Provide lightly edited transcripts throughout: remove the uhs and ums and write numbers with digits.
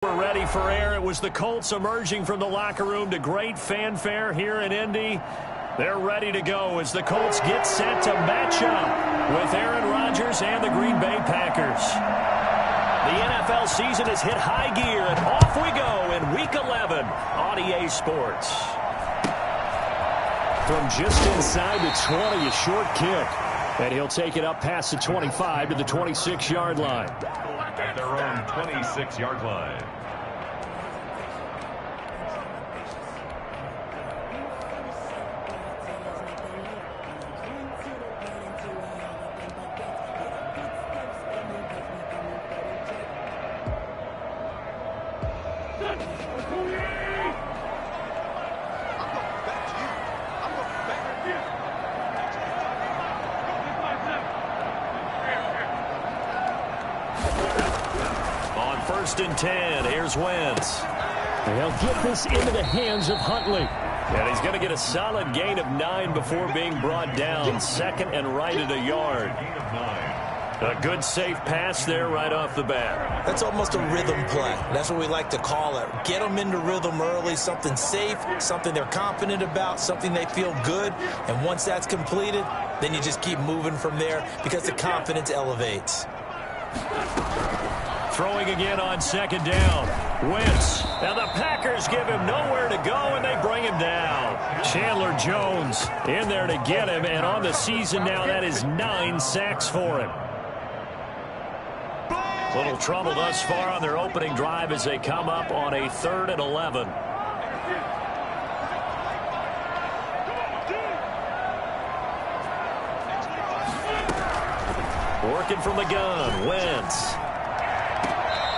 We're ready for air. It was the Colts emerging from the locker room to great fanfare here in Indy. They're ready to go as the Colts get set to match up with Aaron Rodgers and the Green Bay Packers. The NFL season has hit high gear, and off we go in Week 11 on EA Sports. From just inside the 20, a short kick. And he'll take it up past the 25 to the 26-yard line. At their own 26-yard line. First and 10, here's Wentz. They'll get this into the hands of Huntley. And he's going to get a solid gain of 9 before being brought down. Second and right at a yard. A good safe pass there right off the bat. That's almost a rhythm play. That's what we like to call it. Get them into rhythm early, something safe, something they're confident about, something they feel good. And once that's completed, then you just keep moving from there because the confidence elevates. Throwing again on second down. Wentz. Now the Packers give him nowhere to go, and they bring him down. Chandler Jones in there to get him, and on the season now, that is 9 sacks for him. Little trouble thus far on their opening drive as they come up on a 3rd and 11. Working from the gun, Wentz.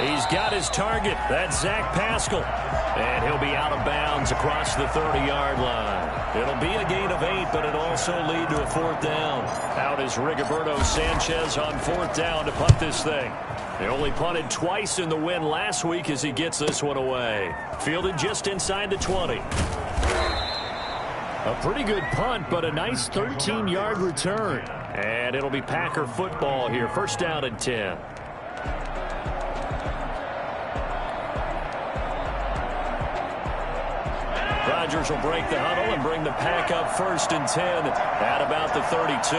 He's got his target. That's Zach Pascal. And he'll be out of bounds across the 30-yard line. It'll be a gain of 8, but it'll also lead to a 4th down. Out is Rigoberto Sanchez on 4th down to punt this thing. They only punted twice in the win last week as he gets this one away. Fielded just inside the 20. A pretty good punt, but a nice 13-yard return. And it'll be Packer football here. First down and 10. Rodgers will break the huddle and bring the Pack up 1st and 10 at about the 32.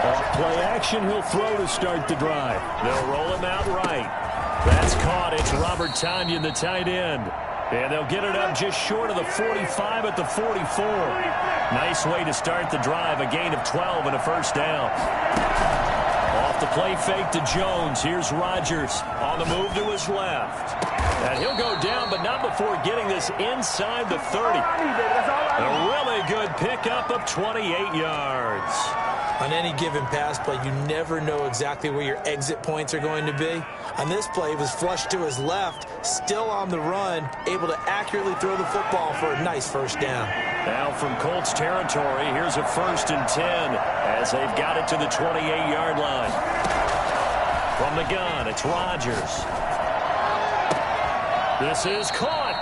Off play action, he'll throw to start the drive. They'll roll him out right. That's caught. It's Robert Tonyan, the tight end. And they'll get it up just short of the 45 at the 44. Nice way to start the drive. A gain of 12 and a first down. Off the play fake to Jones. Here's Rodgers on the move to his left. And he'll go down, but not before getting this inside the 30. A really good pickup of 28 yards. On any given pass play, you never know exactly where your exit points are going to be. On this play, he was flushed to his left, still on the run, able to accurately throw the football for a nice first down. Now from Colts territory, here's a 1st and 10 as they've got it to the 28-yard line. From the gun, it's Rodgers. This is caught,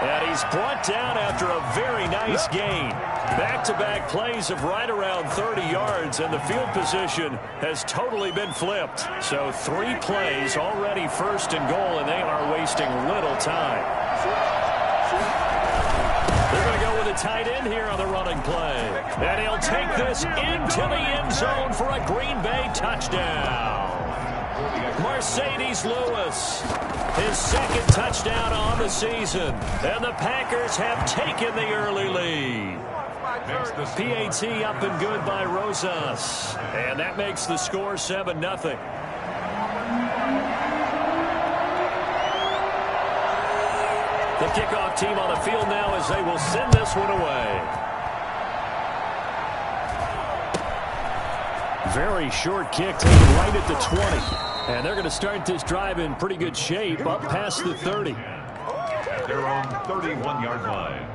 and he's brought down after a very nice gain. Back-to-back plays of right around 30 yards, and the field position has totally been flipped. So 3 plays already 1st and goal, and they are wasting little time. They're going to go with a tight end here on the running play. And he'll take this into the end zone for a Green Bay touchdown. Mercedes Lewis, his 2nd touchdown on the season. And the Packers have taken the early lead. PAT up and good by Rosas. And that makes the score 7-0. The kickoff team on the field now as they will send this one away. Very short kick taken right at the 20. And they're going to start this drive in pretty good shape up past the 30. Their own 31-yard line.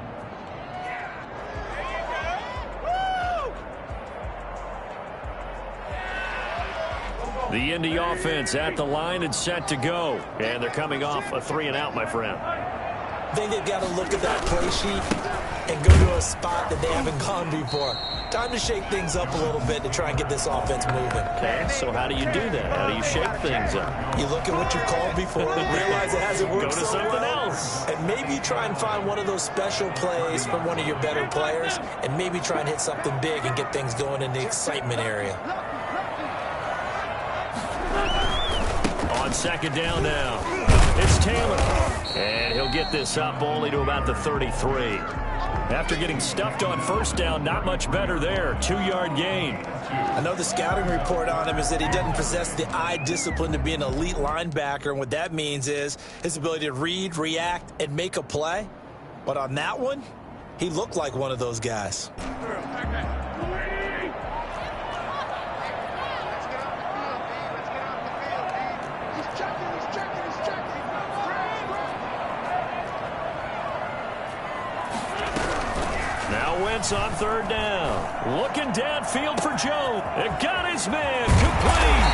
The Indy offense at the line and set to go. And they're coming off a 3-and-out, my friend. I think they've got to look at that play sheet and go to a spot that they haven't gone before. Time to shake things up a little bit to try and get this offense moving. Okay, so how do you do that? How do you shake things up? You look at what you called before, realize it hasn't worked Go to so something well, else. and maybe you try and find one of those special plays from one of your better players, and maybe try and hit something big and get things going in the excitement area. On second down now, it's Taylor. And he'll get this up only to about the 33. After getting stuffed on first down, not much better there. 2-yard gain. I know the scouting report on him is that he doesn't possess the eye discipline to be an elite linebacker, and what that means is his ability to read, react, and make a play. But on that one, he looked like one of those guys. On third down. Looking downfield for Jones. It got his man complete.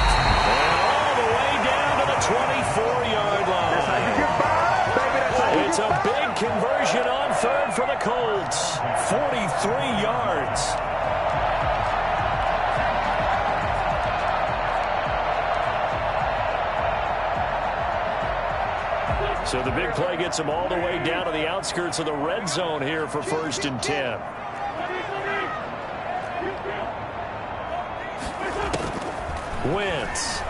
And all the way down to the 24-yard line. It's a big conversion on third for the Colts. 43 yards. So the big play gets him all the way down to the outskirts of the red zone here for 1st and 10. Wentz.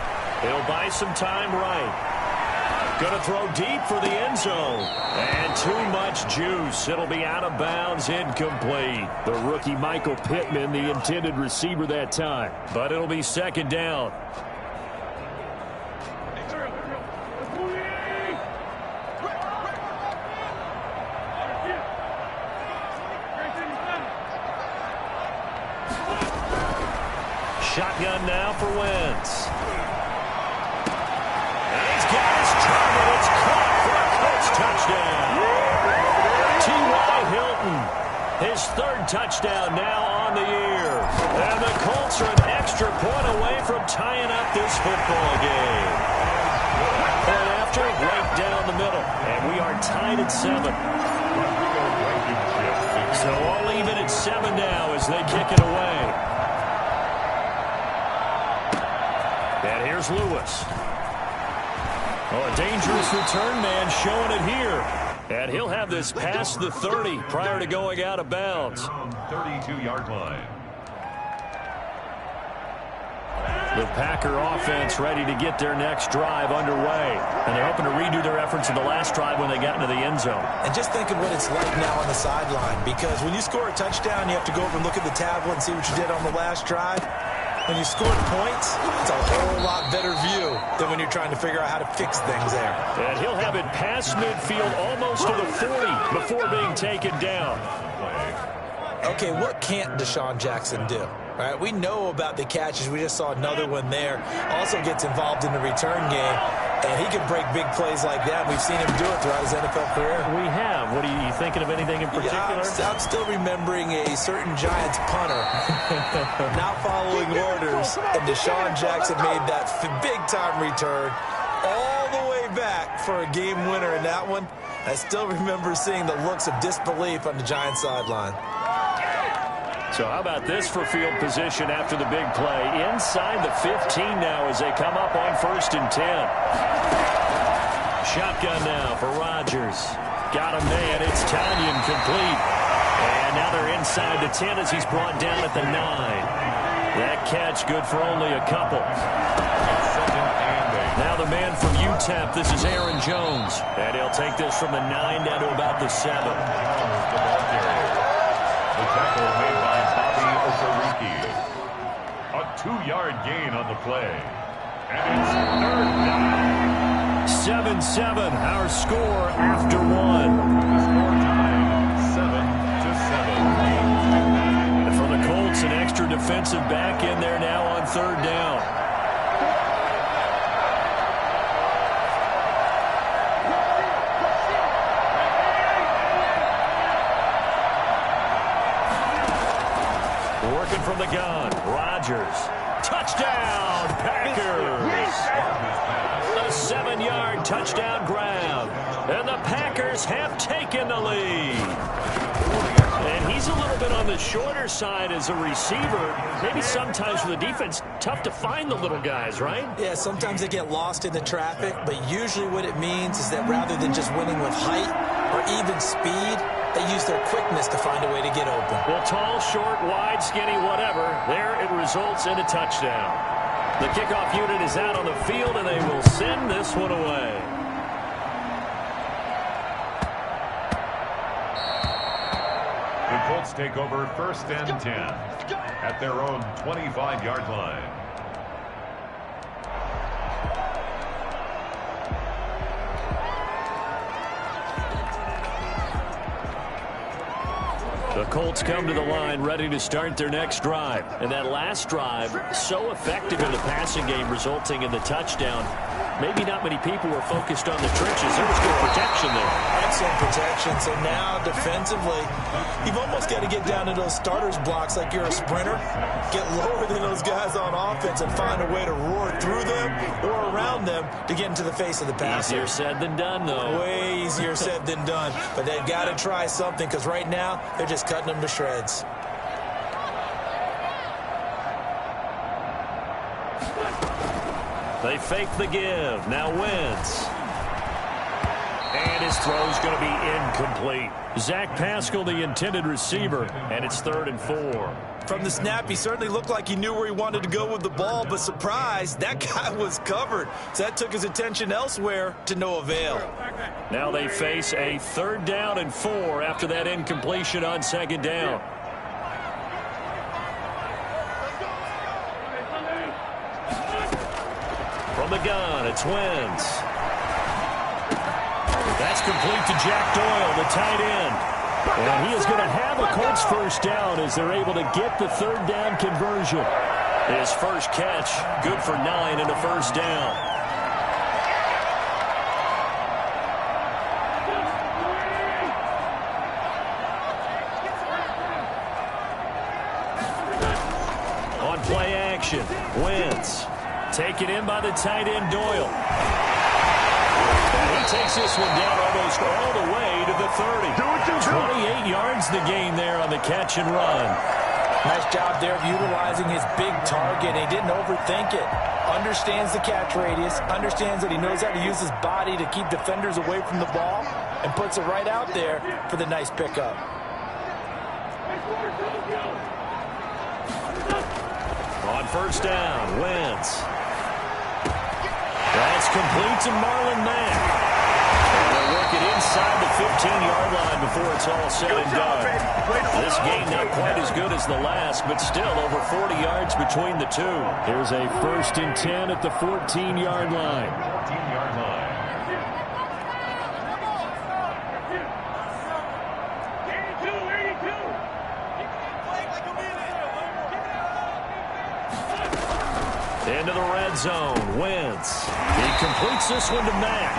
He'll buy some time right. Going to throw deep for the end zone. And too much juice. It'll be out of bounds, incomplete. The rookie Michael Pittman, the intended receiver that time. But it'll be second down. Shotgun now for Wentz. And he's got his target. It's caught for a Colts touchdown. T.Y. Hilton, his 3rd touchdown now on the year. And the Colts are an extra point away from tying up this football game. And after, right down the middle. And we are tied at 7. So all even at 7 now as they kick it away. And here's Lewis. Oh, a dangerous return man showing it here. And he'll have this past the 30 prior to going out of bounds. 32-yard line. The Packer offense ready to get their next drive underway. And they're hoping to redo their efforts in the last drive when they got into the end zone. And just think of what it's like now on the sideline, because when you score a touchdown, you have to go over and look at the tablet and see what you did on the last drive. When you scored points, it's a whole lot better view than when you're trying to figure out how to fix things there. And he'll have it past midfield almost to the 40 before being taken down. Okay, what can't Deshaun Jackson do? Right? We know about the catches. We just saw another one there. Also gets involved in the return game, and he can break big plays like that. We've seen him do it throughout his NFL career. We have. What are you thinking of anything in particular? Yeah, I'm still remembering a certain Giants punter not following orders, and Deshaun Jackson made that big-time return all the way back for a game winner in that one. I still remember seeing the looks of disbelief on the Giants sideline. So how about this for field position after the big play? Inside the 15 now as they come up on 1st and 10. Shotgun now for Rodgers. Got a man. It's Tanyan complete. And now they're inside the 10 as he's brought down at the 9. That catch good for only a couple. Now the man from UTEP, this is Aaron Jones. And he'll take this from the 9 down to about the 7. The tackle made by Bobby Okereke. A 2-yard gain on the play. And it's 3rd down. 7-7, our score after 1. The score tied 7-7. And for the Colts, an extra defensive back in there now on 3rd down. Working from the gun, Rodgers. Touchdown, Packers! A 7-yard touchdown grab. And the Packers have taken the lead. he's a little bit on the shorter side as a receiver. Maybe sometimes for the defense, tough to find the little guys, right? Yeah, sometimes they get lost in the traffic, but usually what it means is that rather than just winning with height or even speed, they use their quickness to find a way to get open. Well, tall, short, wide, skinny, whatever, there it results in a touchdown. The kickoff unit is out on the field, and they will send this one away. The Colts take over 1st and 10 at their own 25-yard line. The Colts come to the line ready to start their next drive. And that last drive, so effective in the passing game, resulting in the touchdown. Maybe not many people were focused on the trenches. There was good protection there. Excellent protection. So now, defensively, you've almost got to get down to those starters blocks like you're a sprinter. Get lower than those guys on offense and find a way to roar through them or around them to get into the face of the passer. Easier said than done, though. Way easier said than done. But they've got to try something because right now, they're just cutting them to shreds. They fake the give. Now Wentz. And his throw's going to be incomplete. Zach Pascal, the intended receiver, and it's 3rd and 4. From the snap, he certainly looked like he knew where he wanted to go with the ball, but surprise, that guy was covered. So that took his attention elsewhere to no avail. Now they face a 3rd down and 4 after that incompletion on 2nd down. From the gun, it's Wentz. That's complete to Jack Doyle, the tight end. And he is going to have a Colts 1st down as they're able to get the 3rd down conversion. His first catch, good for 9 and a 1st down. On play action, Wentz. Taken in by the tight end, Doyle. And he takes this one down almost all the way to the 30. 28 yards the gain there on the catch and run. Nice job there of utilizing his big target. He didn't overthink it. Understands the catch radius. Understands that he knows how to use his body to keep defenders away from the ball. And puts it right out there for the nice pickup. On 1st down, Wentz. That's complete to Marlon Mack. And they'll work it inside the 15-yard line before it's all said and done. This game not quite as good as the last, but still over 40 yards between the two. Here's a 1st and 10 at the 14-yard line. 14-yard line. Into the red zone, Wentz. He completes this one to Mack.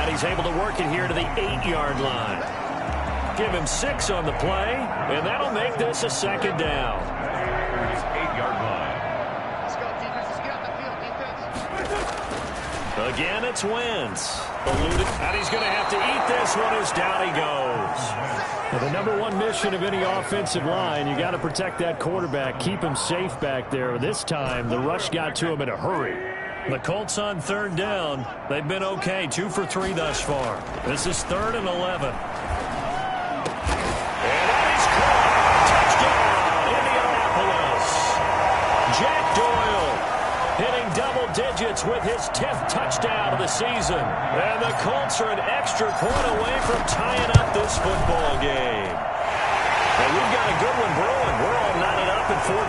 And he's able to work it here to the 8-yard line. Give him 6 on the play, and that'll make this a 2nd down. 8-yard line. Let's go, defense. Let's get out the field, defense. Again, it's Wentz. Eluded, and he's going to have to eat this one as down he goes. Well, the number one mission of any offensive line, you got to protect that quarterback, keep him safe back there. This time, the rush got to him in a hurry. The Colts on 3rd down. They've been okay, 2 for 3 thus far. This is 3rd and 11. And that is caught. Touchdown, Indianapolis. Jack Doyle hitting double digits with his 10th touchdown of the season. And the Colts are an extra point away from tying up this football game. And we've got a good one brewing. We're all knotted up at 14.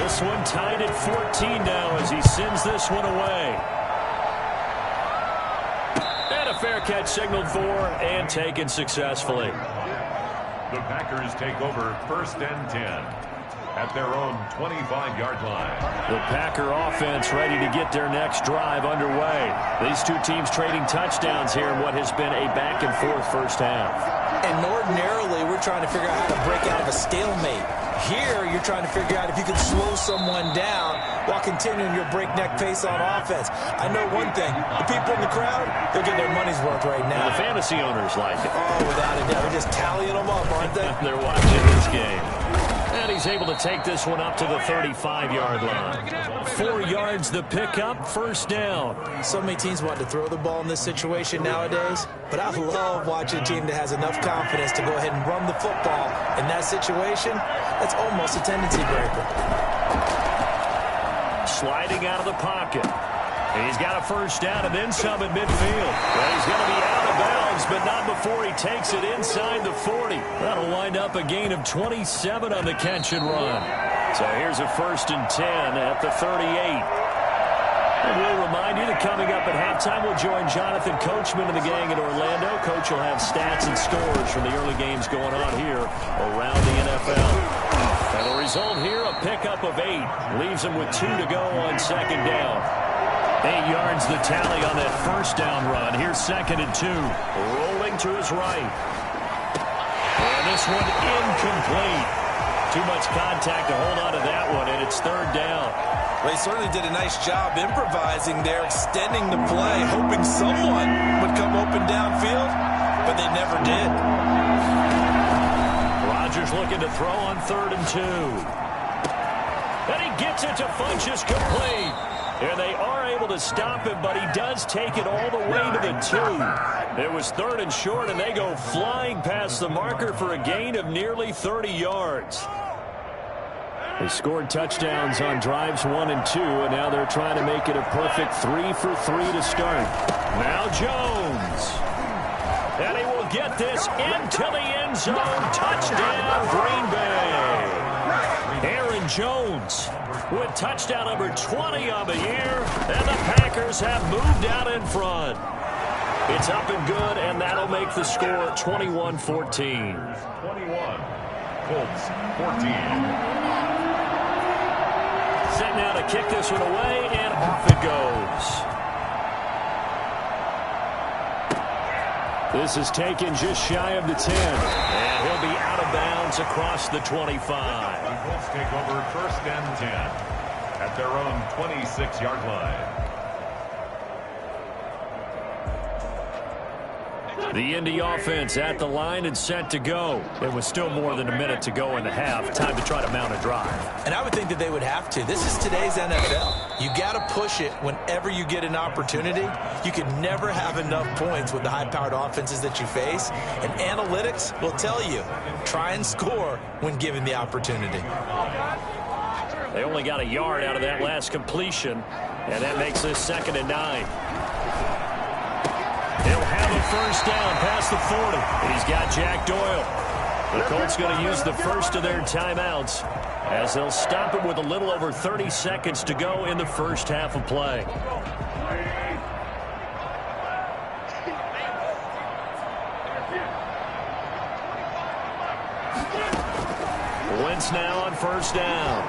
This one tied at 14 now as he sends this one away. And a fair catch signaled for and taken successfully. The Packers take over 1st and 10 at their own 25-yard line. The Packer offense ready to get their next drive underway. These two teams trading touchdowns here in what has been a back-and-forth first half. And ordinarily, we're trying to figure out how to break out of a stalemate. Here, you're trying to figure out if you can slow someone down while continuing your breakneck pace on offense. I know one thing. The people in the crowd, they're getting their money's worth right now. And the fantasy owners like it. Oh, without a doubt. They're just tallying them up, aren't they? They're watching this game. And he's able to take this one up to the 35-yard line. 4 yards the pickup, first down. So many teams want to throw the ball in this situation nowadays, but I love watching a team that has enough confidence to go ahead and run the football in that situation. That's almost a tendency breaker. Sliding out of the pocket. He's got a first down and then some at midfield. Well, he's going to be out of bounds, but not before he takes it inside the 40. That'll wind up a gain of 27 on the catch and run. So here's a 1st and 10 at the 38. And we'll remind you that coming up at halftime, we'll join Jonathan Coachman and the gang in Orlando. Coach will have stats and scores from the early games going on here around the NFL. And the result here, a pickup of 8. Leaves him with 2 to go on second down. 8 yards the tally on that first down run. Here's 2nd and 2. Rolling to his right. And this one incomplete. Too much contact to hold on to that one, and it's 3rd down. They certainly did a nice job improvising there, extending the play, hoping someone would come open downfield, but they never did. Rodgers looking to throw on 3rd and 2. And he gets it to Funchess complete. And they are able to stop him, but he does take it all the way to the 2. It was 3rd and short, and they go flying past the marker for a gain of nearly 30 yards. They scored touchdowns on drives 1 and 2, and now they're trying to make it a perfect 3 for 3 to start. Now Jones. And he will get this into the end zone. Touchdown, Green Bay. Aaron Jones with touchdown number 20 on the year, and the Packers have moved out in front. It's up and good, and that'll make the score 21-14. 21. Colts 14. Set now to kick this one away, and off it goes. This is taken just shy of the 10, and he'll be out of bounds across the 25. The Colts take over 1st and 10 at their own 26-yard line. The Indy offense at the line and set to go. It was still more than a minute to go in the half. Time to try to mount a drive. And I would think that they would have to. This is today's NFL. You got to push it whenever you get an opportunity. You can never have enough points with the high-powered offenses that you face. And analytics will tell you, try and score when given the opportunity. They only got a yard out of that last completion, and that makes this 2nd and 9. He'll have a first down past the 40. He's got Jack Doyle. The Colts going to use the first of their timeouts as they'll stop it with a little over 30 seconds to go in the first half of play. Wentz now on first down.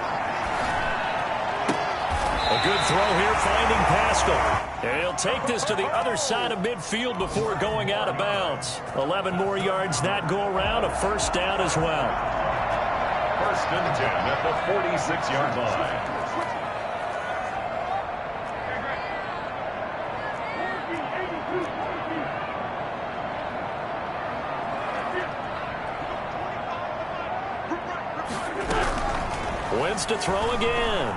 A good throw here, finding Pascal. And he'll take this to the other side of midfield before going out of bounds. 11 more yards that go around, a first down as well. 1st and 10 at the 46-yard line. Wentz to throw again.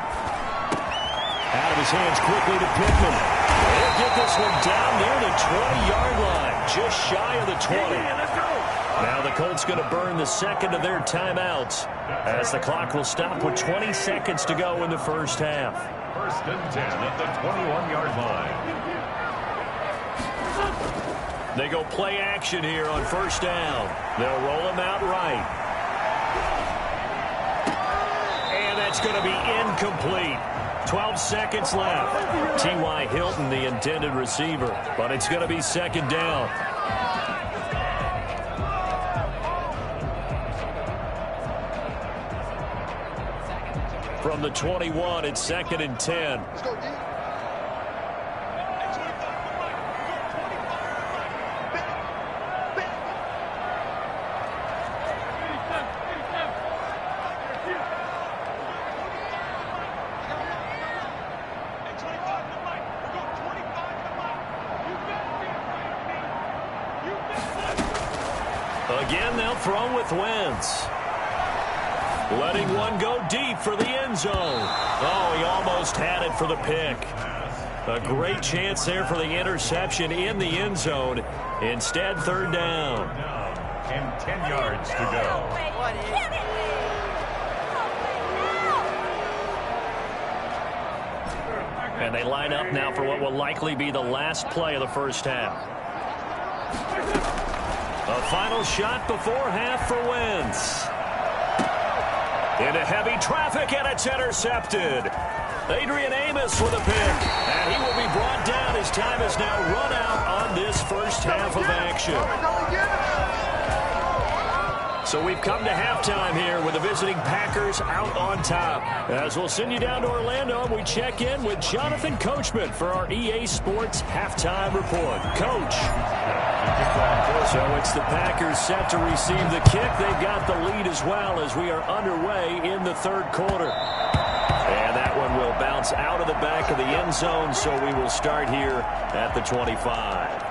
Out of his hands quickly to Pittman. He'll get this one down near the 20-yard line, just shy of the 20. Now the Colts going to burn the 2nd of their timeouts as the clock will stop with 20 seconds to go in the first half. 1st and 10 at the 21-yard line. They go play action here on first down. They'll roll him out right. And that's going to be incomplete. 12 seconds left. T.Y. Hilton, the intended receiver, but it's going to be 2nd down. from the 21. It's 2nd and 10. Let's go, D. Again, they'll throw with Wentz. Letting one go deep for the end zone. Oh, he almost had it for the pick. A great chance there for the interception in the end zone. Instead, 3rd down. And 10 yards to go. And they line up now for what will likely be the last play of the first half. A final shot before half for Wentz. Into heavy traffic, and it's intercepted. Adrian Amos with a pick, and he will be brought down. His time is now run out on this first half of action. So we've come to halftime here with the visiting Packers out on top. As we'll send you down to Orlando, we check in with Jonathan Coachman for our EA Sports Halftime Report. Coach. So it's the Packers set to receive the kick. They've got the lead as well as we are underway in the 3rd quarter. And that one will bounce out of the back of the end zone, so we will start here at the 25.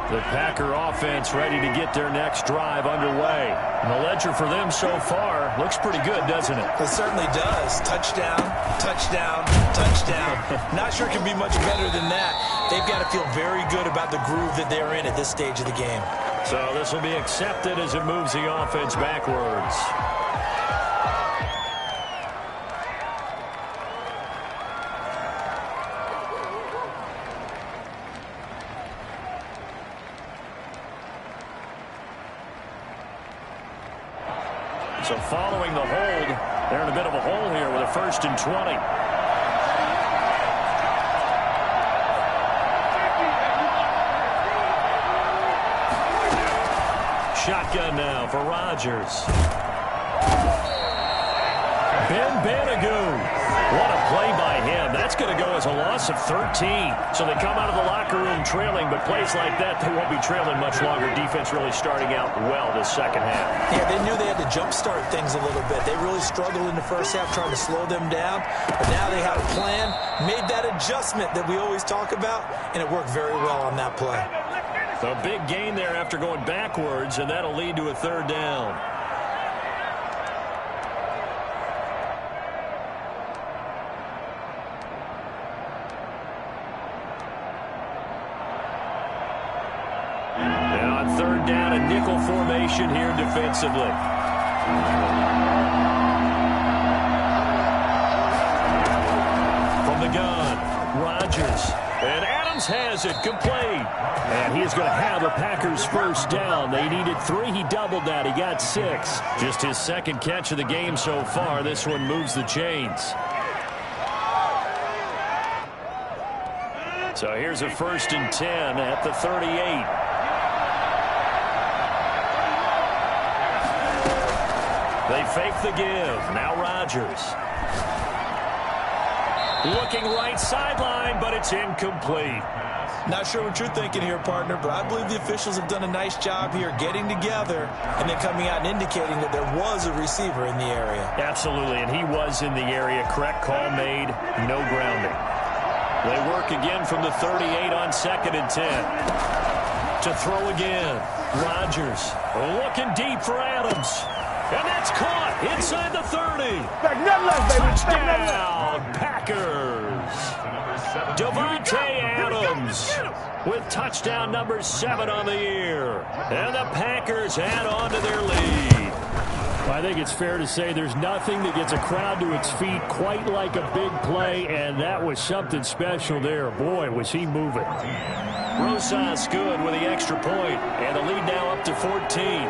The Packer offense ready to get their next drive underway. And the ledger for them so far looks pretty good, doesn't it? It certainly does. Touchdown, touchdown, touchdown. Not sure it can be much better than that. They've got to feel very good about the groove that they're in at this stage of the game. So this will be accepted as it moves the offense backwards. So following the hold, they're in a bit of a hole here with a 1st and 20. Shotgun now for Rodgers. Ben Banagoo. What a play by him. That's going to go as a loss of 13. So they come out of the locker room trailing, but plays like that, they won't be trailing much longer. Defense really starting out well this second half. Yeah, they knew they had to jumpstart things a little bit. They really struggled in the first half trying to slow them down. But now they have a plan, made that adjustment that we always talk about, and it worked very well on that play. A big gain there after going backwards, and that'll lead to a 3rd down. And on 3rd down, a nickel formation here defensively. From the gun, Rodgers. And Adams has it, complete. And he is going to have the Packers' 1st down. They needed 3. He doubled that. He got 6. Just his 2nd catch of the game so far. This one moves the chains. So here's a 1st and 10 at the 38. They fake the give. Now Rodgers. Looking right sideline, but it's incomplete. Not sure what you're thinking here, partner, but I believe the officials have done a nice job here getting together and then coming out and indicating that there was a receiver in the area. Absolutely, and he was in the area. Correct call made, no grounding. They work again from the 38 on 2nd and 10. To throw again. Rodgers looking deep for Adams. And that's caught inside the 30. Touchdown, Packers. Devontae Adams with touchdown number 7 on the year. And the Packers add on to their lead. I think it's fair to say there's nothing that gets a crowd to its feet quite like a big play, and that was something special there. Boy, was he moving. Rosas good with the extra point, and the lead now up to 14.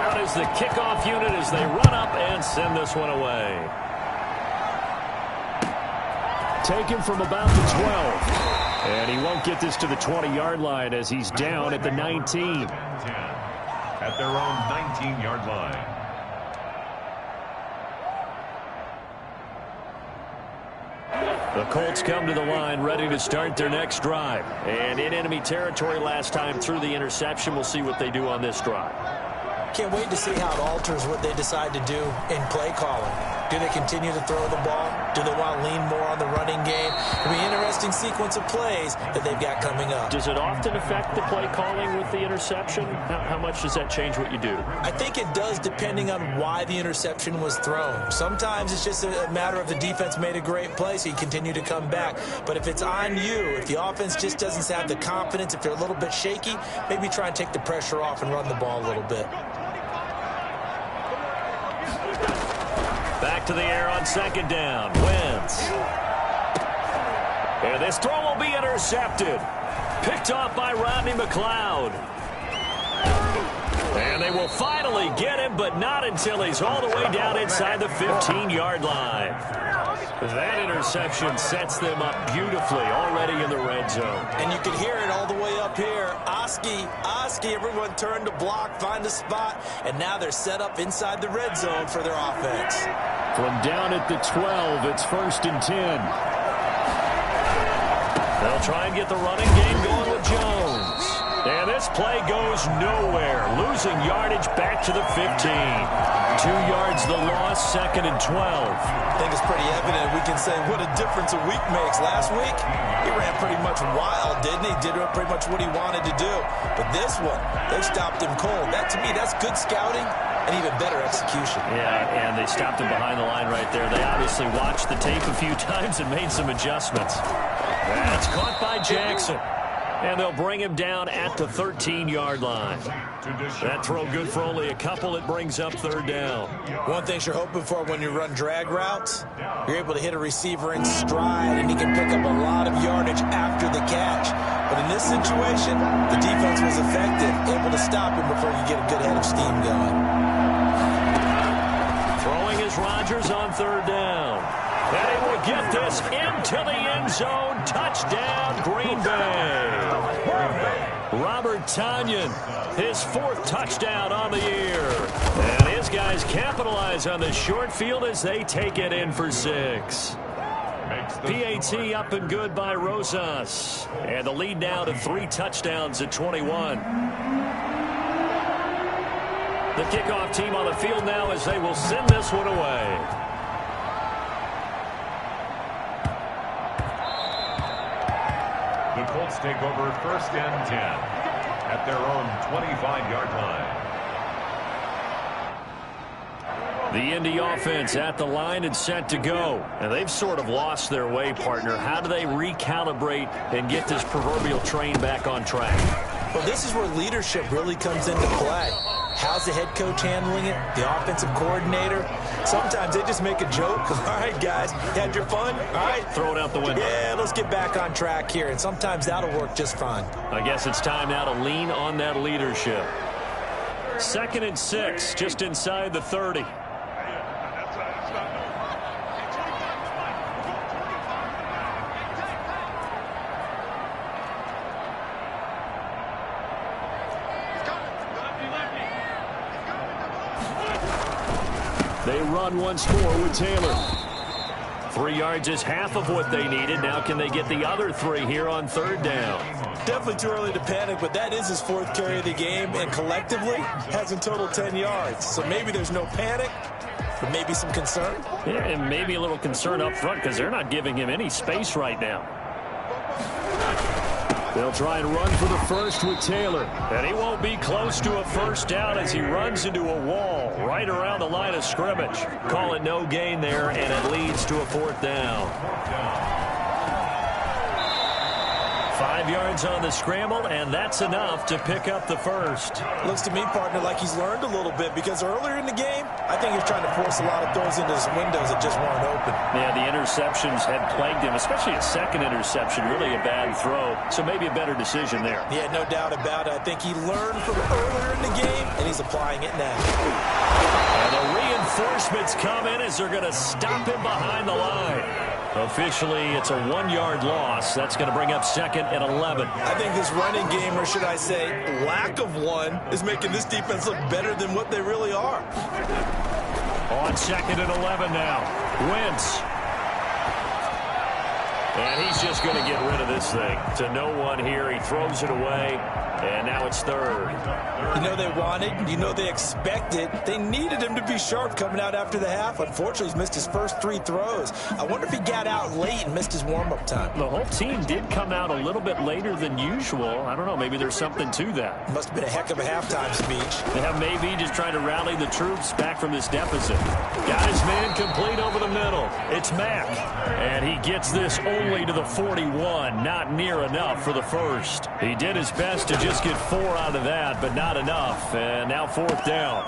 Out is the kickoff unit as they run up and send this one away. Taken from about the 12. And he won't get this to the 20-yard line as he's down at the 19. at their own 19-yard line. The Colts come to the line ready to start their next drive. And in enemy territory last time through the interception. We'll see what they do on this drive. Can't wait to see how it alters what they decide to do in play calling. Do they continue to throw the ball? Do they want to lean more on the running game? It'll be an interesting sequence of plays that they've got coming up. Does it often affect the play calling with the interception? How much does that change what you do? I think it does, depending on why the interception was thrown. Sometimes it's just a matter of the defense made a great play, so you continue to come back. But if it's on you, if the offense just doesn't have the confidence, if they're a little bit shaky, maybe try and take the pressure off and run the ball a little bit. Back to the air on second down. Wentz. And this throw will be intercepted. Picked off by Rodney McLeod. And they will finally get him, but not until he's all the way down inside the 15-yard line. That interception sets them up beautifully already in the red zone. And you can hear it all the way up here. Oski, everyone turned to block, find a spot, and now they're set up inside the red zone for their offense. From down at the 12, it's 1st and 10. They'll try and get the running game going with Jones. And this play goes nowhere. Losing yardage back to the 15. 2 yards the loss, 2nd and 12. I think it's pretty evident. We can say what a difference a week makes. Last week, he ran pretty much wild, didn't he? Did pretty much what he wanted to do. But this one, they stopped him cold. That, to me, that's good scouting and even better execution. Yeah, and they stopped him behind the line right there. They obviously watched the tape a few times and made some adjustments. That's caught by Jackson. And they'll bring him down at the 13-yard line. That throw good for only a couple. It brings up 3rd down. One thing you're hoping for when you run drag routes, you're able to hit a receiver in stride, and he can pick up a lot of yardage after the catch. But in this situation, the defense was effective, able to stop him before you get a good head of steam going. Throwing is Rodgers on 3rd down. And he will get this into the end zone. Touchdown, Green Bay. Robert Tonyan, his 4th touchdown on the year. And his guys capitalize on the short field as they take it in for 6. PAT up and good by Rosas. And the lead now to 3 touchdowns at 21. The kickoff team on the field now as they will send this one away. The Colts take over 1st and 10 at their own 25-yard line. The Indy offense at the line and set to go. And they've sort of lost their way, partner. How do they recalibrate and get this proverbial train back on track? Well, this is where leadership really comes into play. How's the head coach handling it? The offensive coordinator? Sometimes they just make a joke. All right, guys, you had your fun? All right. Throw it out the window. Yeah, let's get back on track here. And sometimes that'll work just fine. I guess it's time now to lean on that leadership. 2nd and 6, just inside the 30. They run once more with Taylor. 3 yards is half of what they needed. Now can they get the other 3 here on 3rd down? Definitely too early to panic, but that is his 4th carry of the game, and collectively has in total 10 yards. So maybe there's no panic, but maybe some concern. Yeah, and maybe a little concern up front because they're not giving him any space right now. They'll try and run for the 1st with Taylor. And he won't be close to a 1st down as he runs into a wall right around the line of scrimmage. Call it no gain there, and it leads to a 4th down. 5 yards on the scramble, and that's enough to pick up the 1st. Looks to me, partner, like he's learned a little bit because earlier in the game, I think he was trying to force a lot of throws into his windows that just weren't open. Yeah, the interceptions had plagued him, especially a 2nd interception, really a bad throw. So maybe a better decision there. Yeah, no doubt about it. I think he learned from earlier in the game, and he's applying it now. And the reinforcements come in as they're going to stop him behind the line. Officially, it's a 1-yard loss. That's going to bring up 2nd and 11. I think this running game, or should I say lack of one, is making this defense look better than what they really are. On 2nd and 11 now. Wentz. And he's just going to get rid of this thing. To no one here. He throws it away. And now it's 3rd. You know they wanted, you know they expected. They needed him to be sharp coming out after the half. Unfortunately, he's missed his first 3 throws. I wonder if he got out late and missed his warm-up time. The whole team did come out a little bit later than usual. I don't know, maybe there's something to that. Must have been a heck of a halftime speech. Yeah, maybe just trying to rally the troops back from this deficit. Got his man complete over the middle. It's Mack. And he gets this only to the 41. Not near enough for the first. He did his best to just get 4 out of that, but not enough. And now 4th down.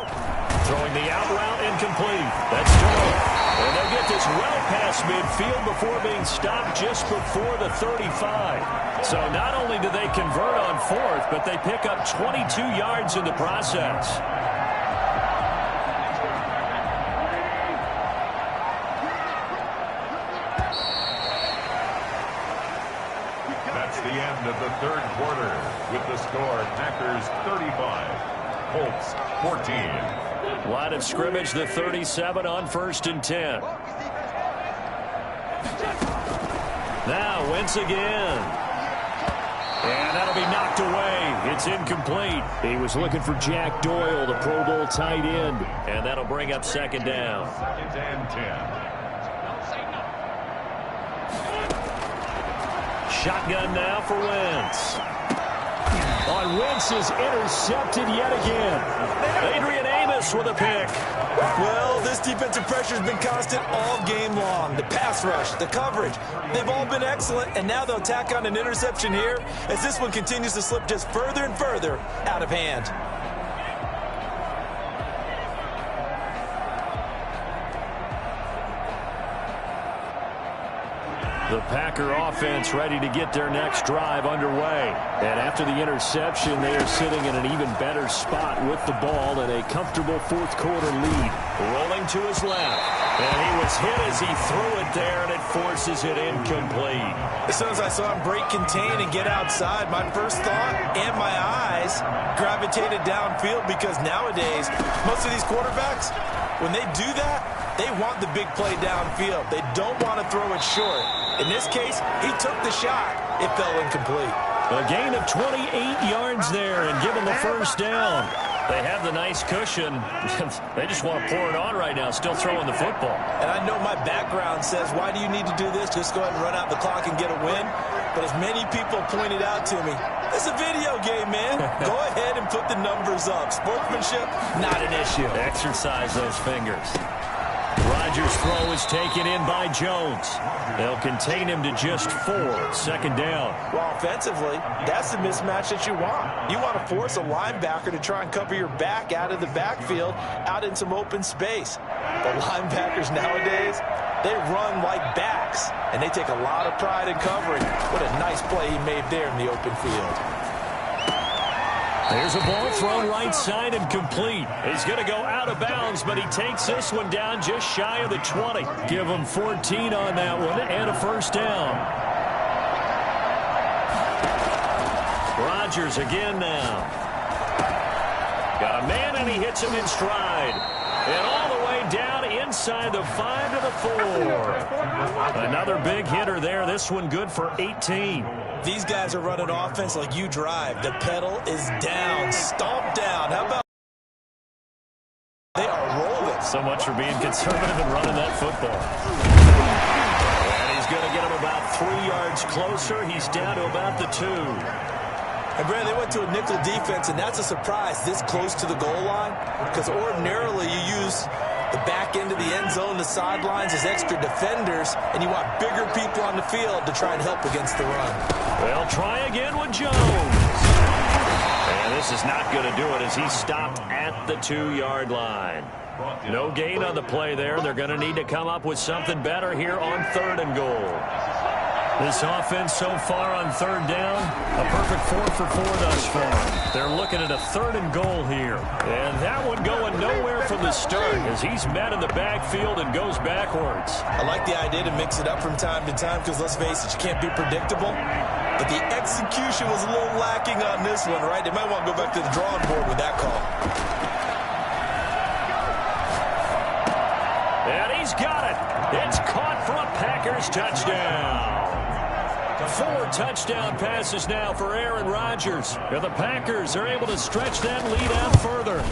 Throwing the out route incomplete. That's good. And they'll get this well past midfield before being stopped just before the 35. So not only do they convert on 4th, but they pick up 22 yards in the process. That's the end of the 3rd quarter. With the score, Packers 35, Colts 14. Line of scrimmage, the 37 on 1st and 10. Now Wentz again. And that'll be knocked away. It's incomplete. He was looking for Jack Doyle, the Pro Bowl tight end. And that'll bring up 2nd down. 2nd and 10. Shotgun now for Wentz. On Wentz is intercepted yet again. Adrian Amos with a pick. Well, this defensive pressure has been constant all game long. The pass rush, the coverage, they've all been excellent, and now they'll tack on an interception here as this one continues to slip just further and further out of hand. The Packer offense ready to get their next drive underway. And after the interception, they are sitting in an even better spot with the ball and a comfortable 4th quarter lead. Rolling to his left. And he was hit as he threw it there, and it forces it incomplete. As soon as I saw him break contain and get outside, my first thought and my eyes gravitated downfield, because nowadays, most of these quarterbacks, when they do that, they want the big play downfield. They don't want to throw it short. In this case, he took the shot. It fell incomplete. A gain of 28 yards there and given the 1st down. They have the nice cushion. They just want to pour it on right now, still throwing the football. And I know my background says, why do you need to do this? Just go ahead and run out the clock and get a win. But as many people pointed out to me, it's a video game, man. Go ahead and put the numbers up. Sportsmanship, not an issue. Exercise those fingers. Rodgers' throw is taken in by Jones. They'll contain him to just 4. 2nd down. Well, offensively, that's the mismatch that you want. You want to force a linebacker to try and cover your back out of the backfield, out in some open space. The linebackers nowadays, they run like backs, and they take a lot of pride in covering. What a nice play he made there in the open field. There's a ball thrown right side and complete. He's going to go out of bounds, but he takes this one down just shy of the 20. Give him 14 on that one and a 1st down. Rodgers again now. Got a man, and he hits him in stride. And all the way down inside the 5 to the 4. Another big hitter there. This one good for 18. These guys are running offense like you drive. The pedal is down, stomp down. How about they are rolling? So much for being conservative and running that football. And he's going to get him about 3 yards closer. He's down to about the 2. And, Brad, they went to a nickel defense, and that's a surprise this close to the goal line, because ordinarily you use the back end of the end zone, the sidelines as extra defenders, and you want bigger people on the field to try and help against the run. Well, try again with Jones. And this is not going to do it as he's stopped at the 2-yard line. No gain on the play there. They're going to need to come up with something better here on 3rd and goal. This offense so far on 3rd down, a perfect 4 for 4 thus far. They're looking at a 3rd and goal here. And that one going nowhere for from the start as he's met in the backfield and goes backwards. I like the idea to mix it up from time to time because, let's face it, you can't be predictable. But the execution was a little lacking on this one, right? They might want to go back to the drawing board with that call. And he's got it. It's caught for a Packers touchdown. 4 touchdown passes now for Aaron Rodgers. And the Packers are able to stretch that lead out further.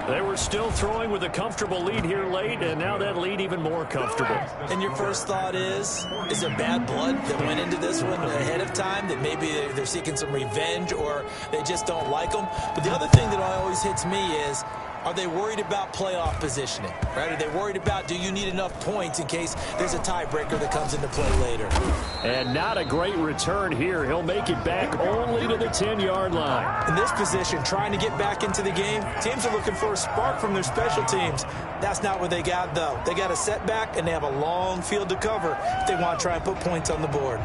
They were still throwing with a comfortable lead here late, and now that lead even more comfortable. And your first thought is there bad blood that went into this one ahead of time, that maybe they're seeking some revenge or they just don't like them? But the other thing that always hits me is, are they worried about playoff positioning, right? Are they worried about, do you need enough points in case there's a tiebreaker that comes into play later? And not a great return here. He'll make it back only to the 10-yard line. In this position, trying to get back into the game, teams are looking for a spark from their special teams. That's not what they got, though. They got a setback, and they have a long field to cover if they want to try and put points on the board.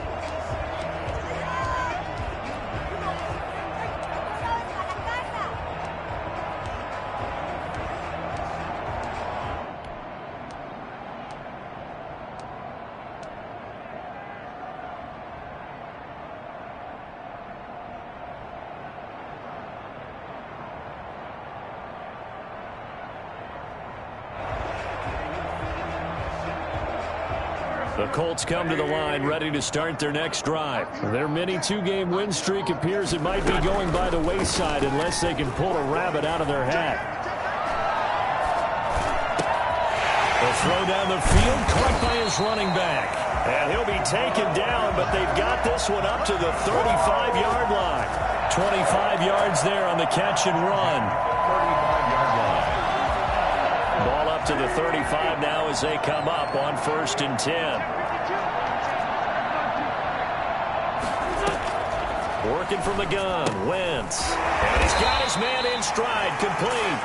The Colts come to the line ready to start their next drive. Their mini 2-game win streak appears it might be going by the wayside unless they can pull a rabbit out of their hat. The throw down the field caught by his running back. And he'll be taken down, but they've got this one up to the 35-yard line. 25 yards there on the catch and run. 35-yard line. Ball up to the 35 now as they come up on 1st and 10. Working from the gun, Wentz. And he's got his man in stride, complete.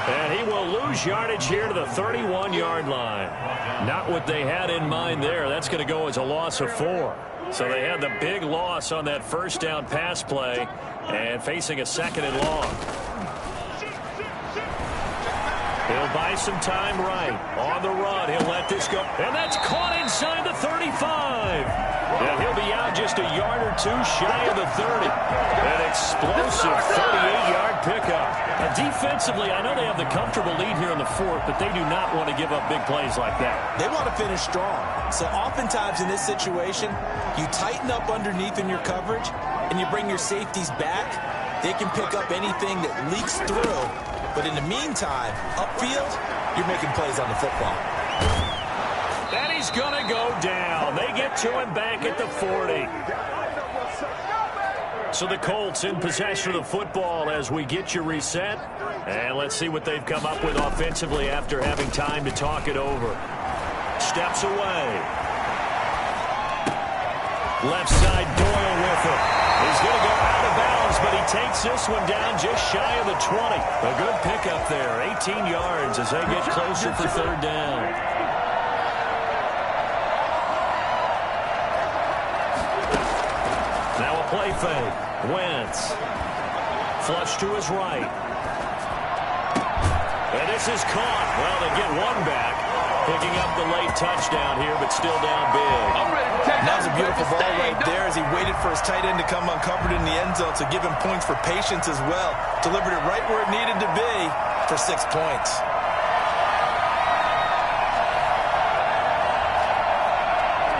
And he will lose yardage here to the 31-yard line. Not what they had in mind there. That's going to go as a loss of 4. So they had the big loss on that first down pass play and facing a 2nd and long. He'll buy some time right. On the run, he'll let this go. And that's caught inside the 35. And he'll be out just a yard or 2 shy of the 30. An explosive 38-yard pickup. Now, defensively, I know they have the comfortable lead here in the 4th, but they do not want to give up big plays like that. They want to finish strong. So oftentimes in this situation, you tighten up underneath in your coverage, and you bring your safeties back. They can pick up anything that leaks through. But in the meantime, upfield, you're making plays on the football. And he's going to go down. They get to him back at the 40. So the Colts in possession of the football as we get you reset. And let's see what they've come up with offensively after having time to talk it over. Steps away. Left side, Doyle with it. He's going to go out of bounds, but he takes this one down just shy of the 20. A good pickup there, 18 yards as they get closer for 3rd down. Now a play fake. Wentz. Flush to his right. And this is caught. Well, they get one back. Picking up the late touchdown here, but still down big. That was a beautiful ball right there as he waited for his tight end to come uncovered in the end zone to give him points for patience as well. Delivered it right where it needed to be for 6 points.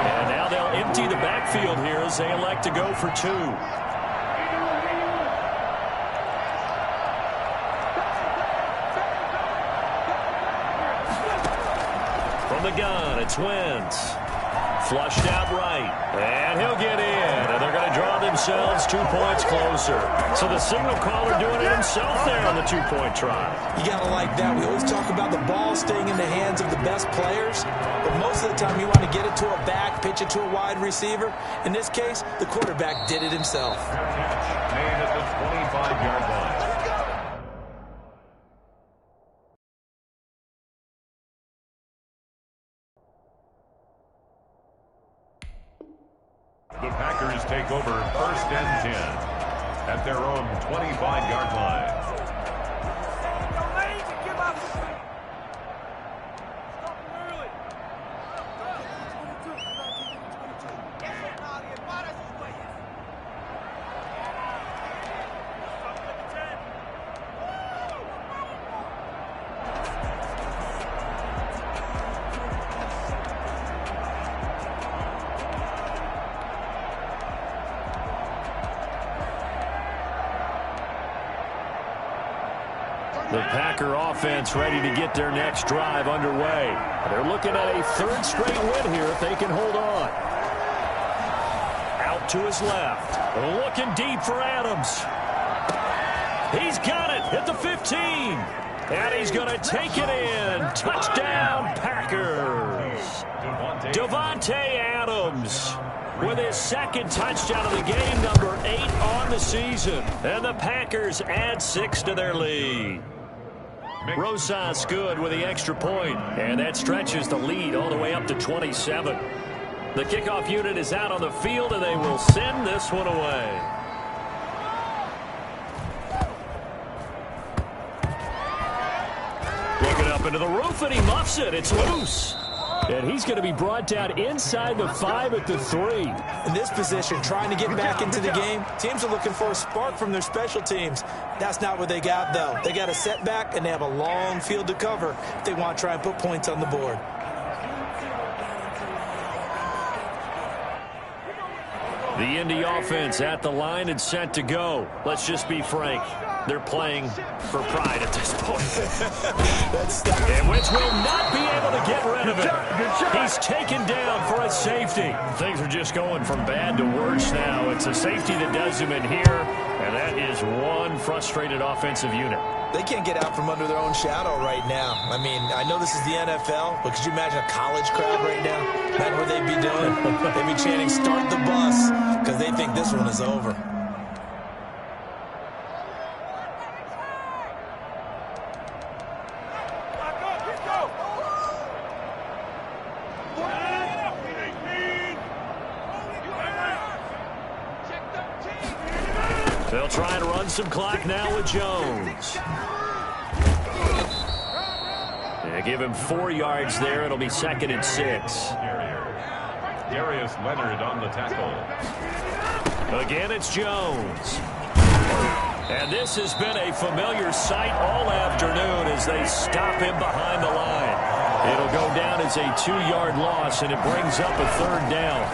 And now they'll empty the backfield here as they elect to go for 2. The gun, it's Wentz. Flushed out right. And he'll get in. And they're going to draw themselves 2 points closer. So the signal caller doing it himself there on the 2-point try. You got to like that. We always talk about the ball staying in the hands of the best players. But most of the time you want to get it to a back, pitch it to a wide receiver. In this case, the quarterback did it himself. Made at the 25-yard line. The Packers take over 1st and 10 at their own 25-yard line. The Packer offense ready to get their next drive underway. They're looking at a third straight win here if they can hold on. Out to his left. Looking deep for Adams. He's got it at the 15. And he's going to take it in. Touchdown, Packers. Davante Adams with his second touchdown of the game, number 8 on the season. And the Packers add 6 to their lead. Rosas good with the extra point, and that stretches the lead all the way up to 27. The kickoff unit is out on the field, and they will send this one away. Looking up into the roof, and he muffs it. It's loose. And he's going to be brought down inside the 5 at the 3. In this position, trying to get back into the game, teams are looking for a spark from their special teams. That's not what they got, though. They got a setback, and they have a long field to cover if they want to try and put points on the board. The Indy offense at the line and set to go. Let's just be frank. They're playing for pride at this point. And Wentz will not be able to get rid of it. He's taken down for a safety. Things are just going from bad to worse now. It's a safety that does him in here, and that is one frustrated offensive unit. They can't get out from under their own shadow right now. I mean, I know this is the NFL, but could you imagine a college crowd right now? Imagine what they'd be doing. They'd be chanting, "Start the bus," because they think this one is over. They'll try and run some clock now with Jones. They give him 4 yards there. It'll be 2nd and 6. Darius Leonard on the tackle. Again, it's Jones. And this has been a familiar sight all afternoon as they stop him behind the line. It'll go down as a 2-yard loss, and it brings up a 3rd down.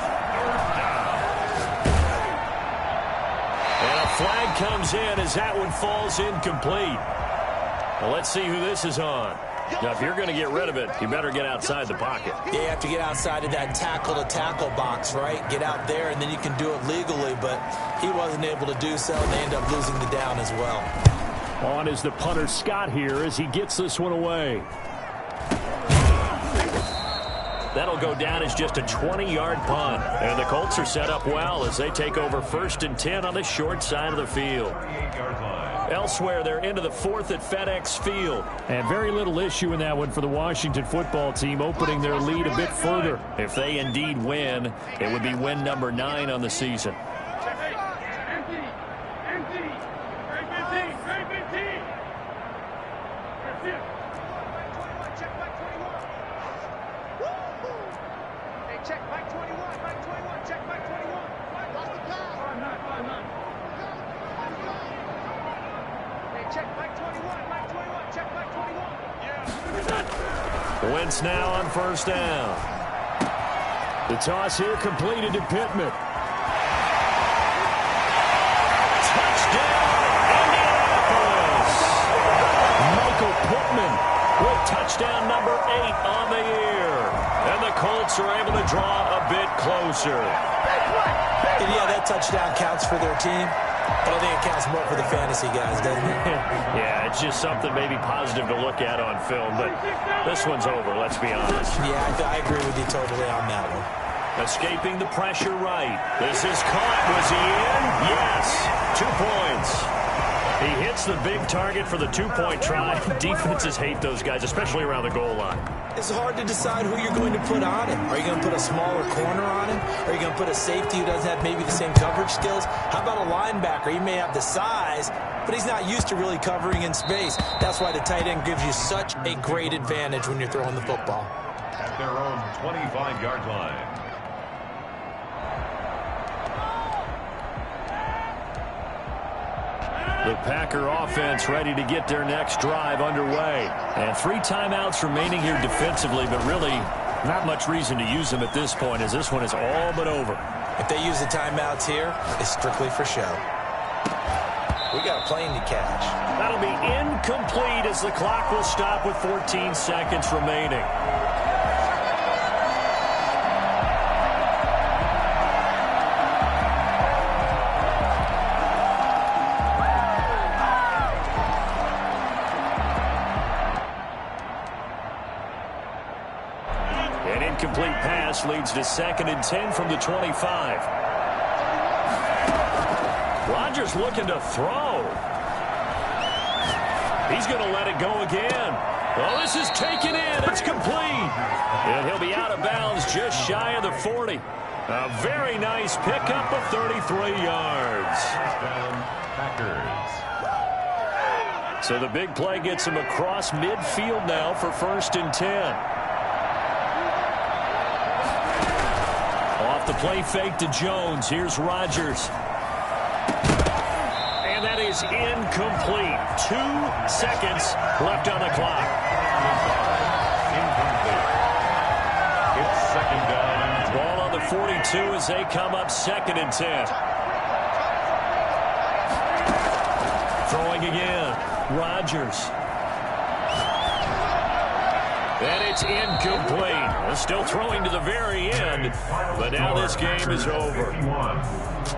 Flag comes in as that one falls incomplete. Well, let's see who this is on. Now, if you're going to get rid of it, you better get outside the pocket. Yeah, you have to get outside of that tackle-to-tackle box, right? Get out there, and then you can do it legally, but he wasn't able to do so, and they end up losing the down as well. On is the punter, Scott, here as he gets this one away. That'll go down as just a 20-yard punt. And the Colts are set up well as they take over 1st and 10 on the short side of the field. Elsewhere, they're into the 4th at FedEx Field. And very little issue in that one for the Washington football team, opening their lead a bit further. If they indeed win, it would be win number 9 on the season. Wentz now on 1st down. The toss here completed to Pittman. Touchdown, Indianapolis! Michael Pittman with touchdown number 8 on the year. And the Colts are able to draw a bit closer. And yeah, that touchdown counts for their team. But I think it counts more for the fantasy guys, doesn't it? Yeah, it's just something maybe positive to look at on film, but this one's over, let's be honest. Yeah, I agree with you totally on that one. Escaping the pressure right. This is caught. Was he in? Yes. 2 points. He hits the big target for the 2-point try. Defenses hate those guys, especially around the goal line. It's hard to decide who you're going to put on him. Are you going to put a smaller corner on him? Are you going to put a safety who doesn't have maybe the same coverage skills? How about a linebacker? He may have the size, but he's not used to really covering in space. That's why the tight end gives you such a great advantage when you're throwing the football. At their own 25-yard line. The Packer offense ready to get their next drive underway. And 3 timeouts remaining here defensively, but really not much reason to use them at this point as this one is all but over. If they use the timeouts here, it's strictly for show. We got a plane to catch. That'll be incomplete as the clock will stop with 14 seconds remaining. An incomplete pass leads to 2nd and 10 from the 25. Rodgers looking to throw. He's going to let it go again. Well, this is taken in. It's complete. And he'll be out of bounds just shy of the 40. A very nice pickup of 33 yards. Packers. So the big play gets him across midfield now for 1st and 10. Off the play fake to Jones. Here's Rodgers. And that is incomplete. 2 seconds left on the clock. Incomplete. It's 2nd down. Ball on the 42 as they come up 2nd and 10. Throwing again. Rodgers. And it's incomplete. Still throwing to the very end, but now this game is over.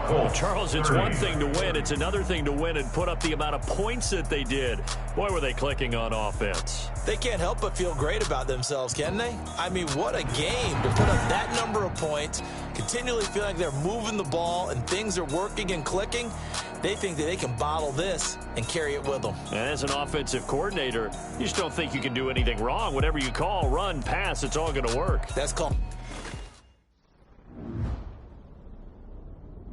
Well, Charles, it's one thing to win. It's another thing to win and put up the amount of points that they did. Boy, were they clicking on offense. They can't help but feel great about themselves, can they? I mean, what a game to put up that number of points, continually feeling like they're moving the ball and things are working and clicking. They think that they can bottle this and carry it with them. And as an offensive coordinator, you just don't think you can do anything wrong. Whatever you call, run, pass, it's all going to work. That's called